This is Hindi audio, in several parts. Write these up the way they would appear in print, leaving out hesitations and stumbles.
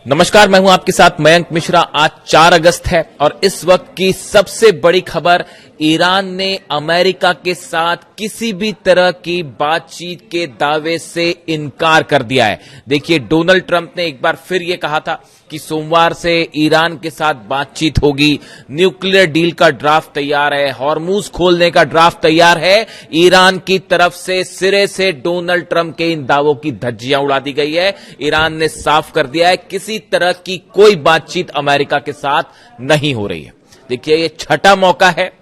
नमस्कार, मैं हूं आपके साथ मयंक मिश्रा। आज 4 अगस्त है और इस वक्त की सबसे बड़ी खबर, ईरान ने अमेरिका के साथ किसी भी तरह की बातचीत के दावे से इनकार कर दिया है। देखिए, डोनाल्ड ट्रंप ने एक बार फिर यह कहा था कि सोमवार से ईरान के साथ बातचीत होगी, न्यूक्लियर डील का ड्राफ्ट तैयार है, हॉर्मूज खोलने का ड्राफ्ट तैयार है। ईरान की तरफ से सिरे से डोनाल्ड ट्रंप के इन दावों की धज्जियां उड़ा दी गई है। ईरान ने साफ कर दिया है किसी तरह की कोई बातचीत अमेरिका के साथ नहीं हो रही है। देखिए, ये छठा मौका है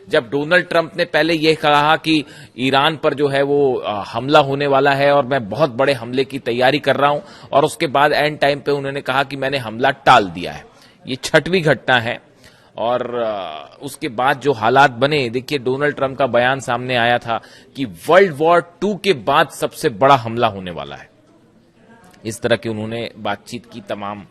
जब डोनाल्ड ट्रंप ने पहले यह कहा कि ईरान पर जो है वो हमला होने वाला है और मैं बहुत बड़े हमले की तैयारी कर रहा हूं, और उसके बाद एंड टाइम पे उन्होंने कहा कि मैंने हमला टाल दिया है। ये छठवीं घटना है और उसके बाद जो हालात बने, देखिए डोनाल्ड ट्रंप का बयान सामने आया था कि वर्ल्ड वॉर 2 के बाद सबसे बड़ा हमला होने वाला है। इस तरह की उन्होंने बातचीत की। तमाम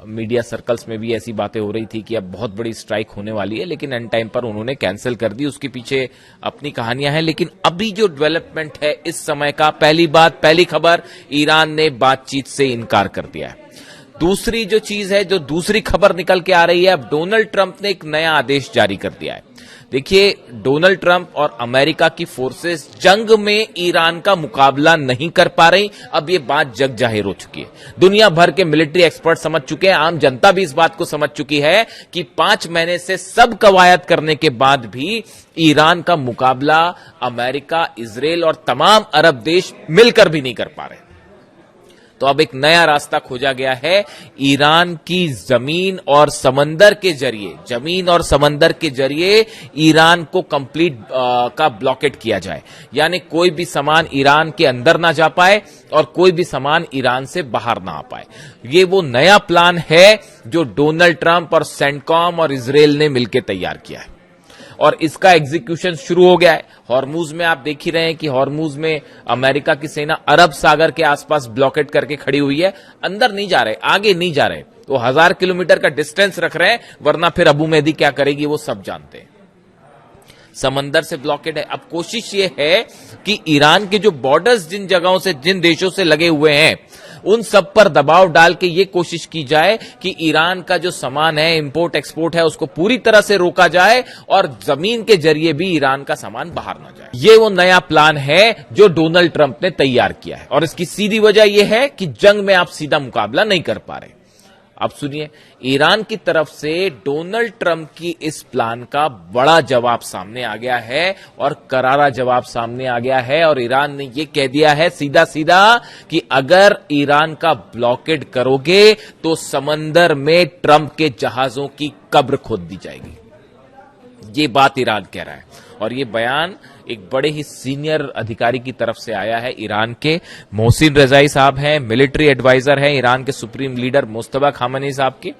मीडिया सर्कल्स में भी ऐसी बातें हो रही थी कि अब बहुत बड़ी स्ट्राइक होने वाली है, लेकिन एंड टाइम पर उन्होंने कैंसिल कर दी। उसके पीछे अपनी कहानियां हैं, लेकिन अभी जो डेवलपमेंट है इस समय का, पहली खबर, ईरान ने बातचीत से इनकार कर दिया है। दूसरी जो चीज है, जो दूसरी खबर निकल के आ रही है, अब डोनाल्ड ट्रंप ने एक नया आदेश जारी कर दिया है। देखिए, डोनाल्ड ट्रंप और अमेरिका की फोर्सेस जंग में ईरान का मुकाबला नहीं कर पा रही। अब ये बात जग जाहिर हो चुकी है। दुनिया भर के मिलिट्री एक्सपर्ट समझ चुके हैं, आम जनता भी इस बात को समझ चुकी है कि 5 महीने से सब कवायद करने के बाद भी ईरान का मुकाबला अमेरिका, इजराइल और तमाम अरब देश मिलकर भी नहीं कर पा रहे। तो अब एक नया रास्ता खोजा गया है। ईरान की जमीन और समंदर के जरिए ईरान को कंप्लीट का ब्लॉकेट किया जाए, यानी कोई भी सामान ईरान के अंदर ना जा पाए और कोई भी सामान ईरान से बाहर ना आ पाए। ये वो नया प्लान है जो डोनाल्ड ट्रंप और सेंटकॉम और इजराइल ने मिलकर तैयार किया है और इसका एग्जीक्यूशन शुरू हो गया है। हॉर्मूज में आप देख ही रहे हैं कि हॉर्मूज में अमेरिका की सेना अरब सागर के आसपास ब्लॉकेट करके खड़ी हुई है। अंदर नहीं जा रहे, आगे नहीं जा रहे, तो 1000 किलोमीटर का डिस्टेंस रख रहे हैं, वरना फिर अबू मेहदी क्या करेगी वो सब जानते हैं। समंदर से ब्लॉकेट है। अब कोशिश ये है कि ईरान के जो बॉर्डर्स जिन जगहों से, जिन देशों से लगे हुए हैं, उन सब पर दबाव डाल के ये कोशिश की जाए कि ईरान का जो सामान है, इंपोर्ट एक्सपोर्ट है, उसको पूरी तरह से रोका जाए और जमीन के जरिए भी ईरान का सामान बाहर ना जाए। ये वो नया प्लान है जो डोनाल्ड ट्रंप ने तैयार किया है और इसकी सीधी वजह यह है कि जंग में आप सीधा मुकाबला नहीं कर पा रहे। अब सुनिए, ईरान की तरफ से डोनाल्ड ट्रंप की इस प्लान का बड़ा जवाब सामने आ गया है और करारा जवाब सामने आ गया है और ईरान ने यह कह दिया है सीधा सीधा कि अगर ईरान का ब्लॉकेड करोगे तो समंदर में ट्रंप के जहाजों की कब्र खोद दी जाएगी। ये बात ईरान कह रहा है और ये बयान एक बड़े ही सीनियर अधिकारी की तरफ से आया है। ईरान के मोहसिन रजाई साहब हैं, मिलिट्री एडवाइजर हैं ईरान के सुप्रीम लीडर मुस्तफा खामेनी साहब के,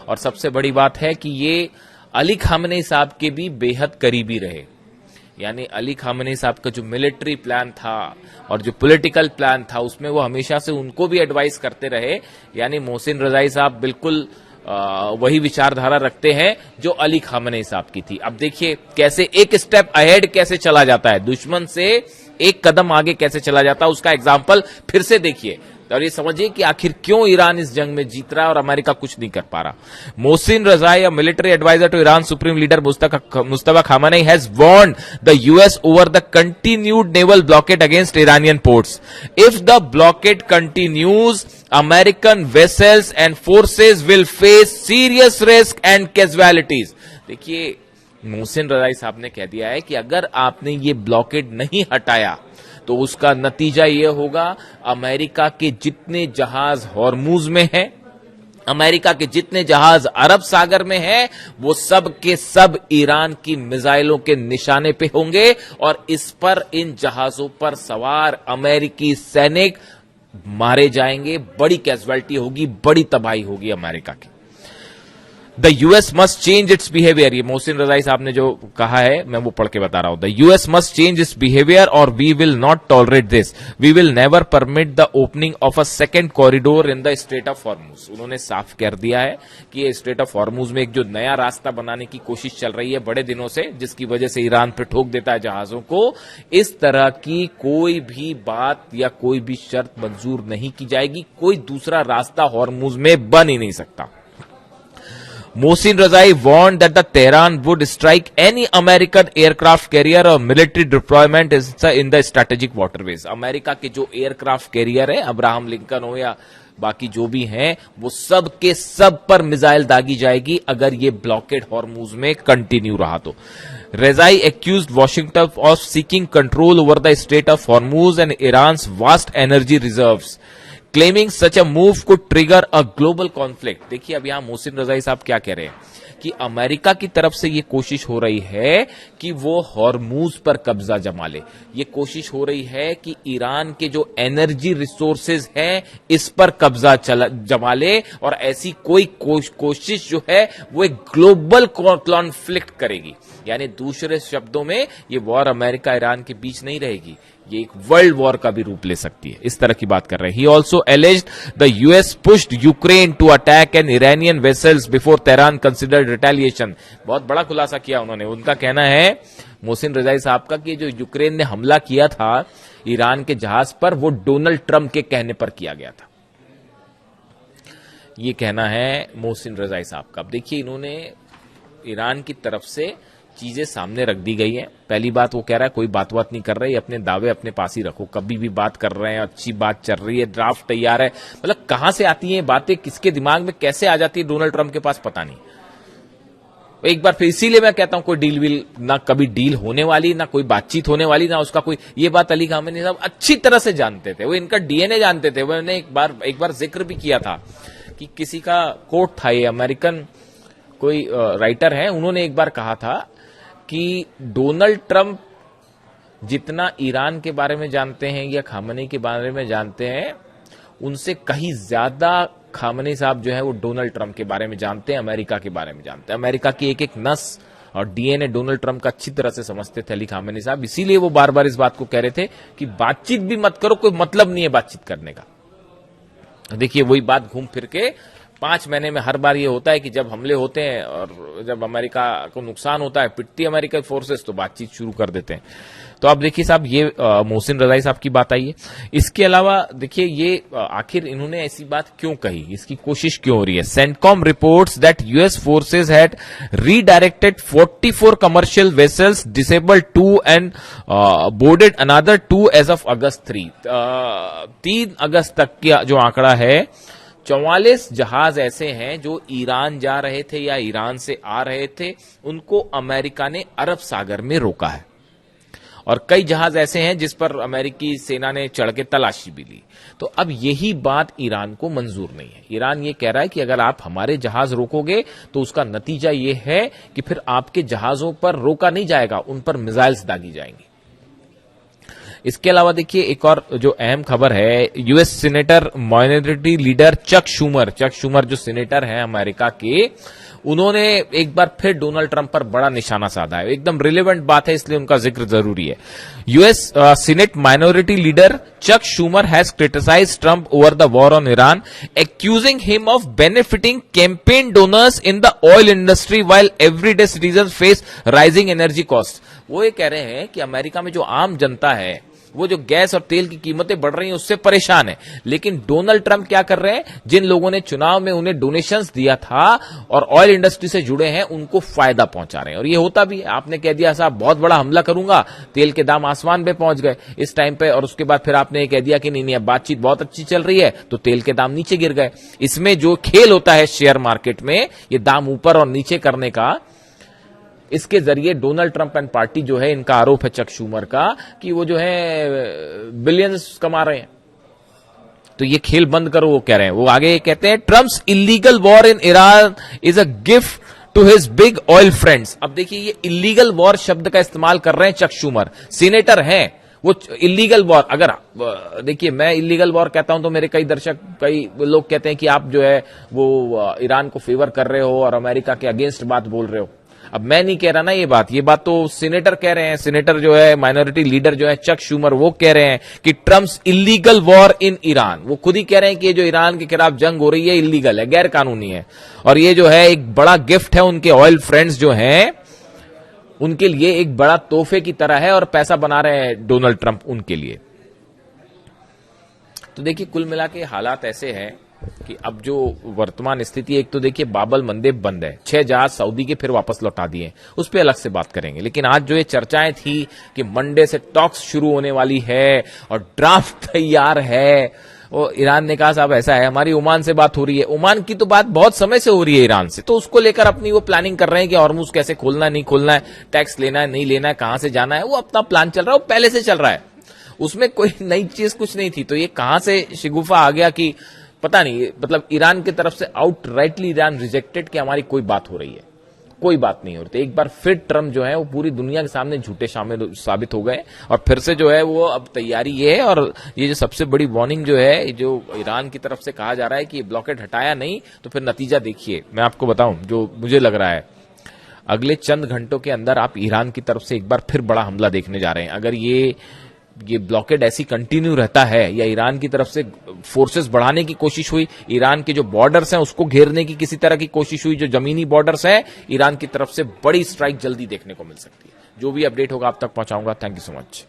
और सबसे बड़ी बात है कि ये अली खामेनी साहब के भी बेहद करीबी रहे। यानी अली खामेनी साहब का जो मिलिट्री प्लान था और जो पॉलिटिकल प्लान था, उसमें वो हमेशा से उनको भी एडवाइस करते रहे। यानी मोहसिन रजाई साहब बिल्कुल वही विचारधारा रखते हैं जो अली खामेनी साहब की थी। अब देखिए कैसे एक स्टेप अहेड कैसे चला जाता है, दुश्मन से एक कदम आगे कैसे चला जाता है, उसका एग्जाम्पल फिर से देखिए और ये समझिए कि आखिर क्यों ईरान इस जंग में जीत रहा है और अमेरिका कुछ नहीं कर पा रहा। Mohsin Rezaei, military adviser to Iran supreme leader Mustafa Khamenei has warned the US over the continued naval blockade against Iranian ports. If the blockade continues, American vessels and forces will face serious risk and casualties. देखिए, मोहसिन रजाई साहब ने कह दिया है कि अगर आपने ये ब्लॉकेड नहीं हटाया तो उसका नतीजा यह होगा, अमेरिका के जितने जहाज हॉर्मूज में हैं, अमेरिका के जितने जहाज अरब सागर में हैं, वो सब के सब ईरान की मिसाइलों के निशाने पे होंगे और इस पर, इन जहाजों पर सवार अमेरिकी सैनिक मारे जाएंगे। बड़ी कैजुअलिटी होगी, बड़ी तबाही होगी अमेरिका की। The US must change its behaviour, ये मोहसिन रजाई साहब ने जो कहा है मैं वो पढ़ के बता रहा हूं। The US must change its behaviour और we will not tolerate this, we will never permit the opening of a second corridor in the strait of Hormuz. उन्होंने साफ कर दिया है कि ये स्ट्रेट ऑफ हॉर्मुज में एक जो नया रास्ता बनाने की कोशिश चल रही है बड़े दिनों से, जिसकी वजह से ईरान पे ठोक देता है जहाजों को, इस तरह की कोई भी बात या कोई भी शर्त मंजूर नहीं की जाएगी। कोई दूसरा रास्ता हॉर्मुज में बन ही नहीं सकता। Mohsin Razai warned that the Tehran would strike any American aircraft carrier or military deployment in the strategic waterways. America के जो एयरक्राफ्ट कैरियर है, अब्राहम लिंकन हो या बाकी जो भी हैं, वो सब के सब पर मिसाइल दागी जाएगी अगर ये ब्लॉकेड हॉर्मुज में कंटिन्यू रहा तो। Razai accused Washington of seeking control over the Strait of Hormuz and Iran's vast energy reserves, claiming such a move could trigger a global conflict। देखिए अब यहां मोहसिन रजाई साहब क्या कह रहे हैं कि अमेरिका की तरफ से ये कोशिश हो रही है कि वो हॉर्मुज पर कब्जा जमा ले, ये कोशिश हो रही है कि ईरान के जो एनर्जी रिसोर्सेज हैं इस पर कब्जा जमा ले, और ऐसी कोई कोशिश जो है वो एक ग्लोबल कॉन्फ्लिक्ट करेगी। यानी दूसरे शब्दों में ये वॉर अमेरिका ईरान के बीच नहीं रहेगी, ये एक वर्ल्ड वॉर का भी रूप ले सकती है, इस तरह की बात कर रहे हैं। He also alleged the US pushed Ukraine to attack an Iranian vessels before Tehran considered retaliation. बहुत बड़ा खुलासा किया उन्होंने। उनका कहना है मोहसिन रजाई साहब का कि जो यूक्रेन ने हमला किया था ईरान के जहाज पर, वो डोनाल्ड ट्रंप के कहने पर किया गया था। ये कहना है मोहसिन रजाई साहब का। अब देखिए इन्होंने ईरान की तरफ से चीजें सामने रख दी गई हैं। पहली बात वो कह रहा है कोई बात नहीं कर रहा है, अपने दावे अपने पास ही रखो, कभी भी बात कर रहे हैं, अच्छी बात चल रही है, ड्राफ्ट तैयार है। मतलब कहां से आती हैं बातें, किसके दिमाग में कैसे आ जाती है डोनाल्ड ट्रंप के पास, पता नहीं। एक बार फिर इसीलिए मैं कहता हूं कोई डील विल ना, कभी डील होने वाली ना, कोई बातचीत होने वाली ना, उसका कोई, ये बात अली खामेनी साहब अच्छी तरह से जानते थे, वो इनका डीएनए जानते थे। मैंने एक बार जिक्र भी किया था कि किसी का कोट था, ये अमेरिकन कोई राइटर है, उन्होंने एक बार कहा था कि डोनाल्ड ट्रंप जितना ईरान के बारे में जानते हैं या खामेनी के बारे में जानते हैं, उनसे कहीं ज्यादा खामेनी साहब जो है वो डोनाल्ड ट्रंप के बारे में जानते हैं, अमेरिका के बारे में जानते हैं। अमेरिका की एक एक नस और डीएनए डोनाल्ड ट्रंप का अच्छी तरह से समझते थे अली खामेनी साहब। इसीलिए वो बार बार इस बात को कह रहे थे कि बातचीत भी मत करो, कोई मतलब नहीं है बातचीत करने का। देखिए वही बात घूम फिर के 5 महीने में हर बार ये होता है कि जब हमले होते हैं और जब अमेरिका को नुकसान होता है, पिटती अमेरिकन फोर्सेस, तो बातचीत शुरू कर देते हैं। तो आप देखिए साहब, ये मोहसिन रजाई साहब की बात आई है। इसके अलावा देखिए ये आखिर इन्होंने ऐसी बात क्यों कही, इसकी कोशिश क्यों हो रही है। CENTCOM reports that US forces had redirected 44 commercial vessels, disabled 2 and boarded another 2 as of August 3। 3 अगस्त तक का जो आंकड़ा है, 44 जहाज ऐसे हैं जो ईरान जा रहे थे या ईरान से आ रहे थे, उनको अमेरिका ने अरब सागर में रोका है। और कई जहाज ऐसे हैं जिस पर अमेरिकी सेना ने चढ़ के तलाशी भी ली। तो अब यही बात ईरान को मंजूर नहीं है। ईरान ये कह रहा है कि अगर आप हमारे जहाज रोकोगे तो उसका नतीजा ये है कि फिर आपके जहाजों पर रोका नहीं जाएगा, उन पर मिसाइल्स दागी जाएंगी। इसके अलावा देखिए एक और जो अहम खबर है, US senator minority leader Chuck Schumer जो सीनेटर हैं अमेरिका के, उन्होंने एक बार फिर डोनाल्ड ट्रंप पर बड़ा निशाना साधा है। एकदम रिलेवेंट बात है, इसलिए उनका जिक्र जरूरी है। US senate minority leader Chuck Schumer has criticised Trump over the war on Iran, accusing him of benefiting campaign donors in the oil industry while everyday citizens face rising energy cost. वो ये कह रहे हैं कि अमेरिका में जो आम जनता है, वो जो गैस और तेल की कीमतें बढ़ रही हैं उससे परेशान है, लेकिन डोनाल्ड ट्रंप क्या कर रहे हैं, जिन लोगों ने चुनाव में उन्हें डोनेशंस दिया था और ऑयल इंडस्ट्री से जुड़े हैं, उनको फायदा पहुंचा रहे हैं। और ये होता भी है। आपने कह दिया साहब बहुत बड़ा हमला करूंगा, तेल के दाम आसमान पे पहुंच गए इस टाइम पे, और उसके बाद फिर आपने कह दिया कि नहीं अब बातचीत बहुत अच्छी चल रही है, तो तेल के दाम नीचे गिर गए। इसमें जो खेल होता है शेयर मार्केट में, ये दाम ऊपर और नीचे करने का, इसके जरिए डोनाल्ड ट्रंप एंड पार्टी जो है, इनका आरोप है चक शूमर का कि वो जो है बिलियंस कमा रहे हैं। तो ये खेल बंद करो, वो कह रहे हैं। वो आगे कहते हैं Trump's illegal war in Iran is a gift to his big oil friends. अब देखिए ये इलीगल वॉर शब्द का इस्तेमाल कर रहे हैं चक शूमर, सीनेटर हैं, वो इलीगल वॉर, अगर देखिए मैं इलीगल वॉर कहता हूं तो मेरे कई दर्शक, कई लोग कहते हैं कि आप जो है वो ईरान को फेवर कर रहे हो और अमेरिका के अगेंस्ट बात बोल रहे हो। अब मैं नहीं कह रहा ना ये बात तो सीनेटर कह रहे हैं, सीनेटर जो है माइनॉरिटी लीडर जो है चक शूमर, वो कह रहे हैं कि Trump's illegal war in Iran, वो खुद ही कह रहे हैं कि ये जो ईरान के खिलाफ जंग हो रही है इलीगल है, गैर कानूनी है, और ये जो है एक बड़ा गिफ्ट है उनके ऑयल फ्रेंड्स जो हैं उनके लिए, एक बड़ा तोहफे की तरह है, और पैसा बना रहे हैं डोनाल्ड ट्रंप उनके लिए। तो देखिए कुल मिला के हालात ऐसे हैं कि अब जो वर्तमान स्थिति, एक तो देखिए बाबल मंदेब बंद है, 6 जहाज सऊदी के फिर वापस लौटा दिए, उस पर अलग से बात करेंगे। लेकिन आज जो ये चर्चाएं थी कि मंडे से टॉक्स शुरू होने वाली है और ड्राफ्ट तैयार है, वो ईरान ने कहा साहब ऐसा है, हमारी ओमान से बात हो रही है, ओमान की तो बात बहुत समय से हो रही है ईरान से, तो उसको लेकर अपनी वो प्लानिंग कर रहे हैं कि हॉर्मुज कैसे खोलना है, नहीं खोलना है, टैक्स लेना है नहीं लेना है, कहां से जाना है, वो अपना प्लान चल रहा है, वो पहले से चल रहा है, उसमें कोई नई चीज कुछ नहीं थी। तो ये कहां से शिगुफा आ गया कि पता नहीं, मतलब ईरान की तरफ से आउटराइटली ईरान रिजेक्टेड कि हमारी कोई बात हो रही है, कोई बात नहीं हो रही। एक बार फिर ट्रम्प जो है वो पूरी दुनिया के सामने झूठे साबित हो गए, और फिर से जो है वो अब तैयारी ये है, और ये जो सबसे बड़ी वार्निंग जो है, जो ईरान की तरफ से कहा जा रहा है कि ये ब्लॉकेड हटाया नहीं तो फिर नतीजा देखिए। मैं आपको बताऊं जो मुझे लग रहा है, अगले चंद घंटों के अंदर आप ईरान की तरफ से एक बार फिर बड़ा हमला देखने जा रहे हैं। अगर ये ब्लॉकेड ऐसी कंटिन्यू रहता है, या ईरान की तरफ से फोर्सेस बढ़ाने की कोशिश हुई, ईरान के जो बॉर्डर्स हैं उसको घेरने की किसी तरह की कोशिश हुई, जो जमीनी बॉर्डर्स हैं, ईरान की तरफ से बड़ी स्ट्राइक जल्दी देखने को मिल सकती है। जो भी अपडेट होगा आप तक पहुंचाऊंगा। Thank you so much.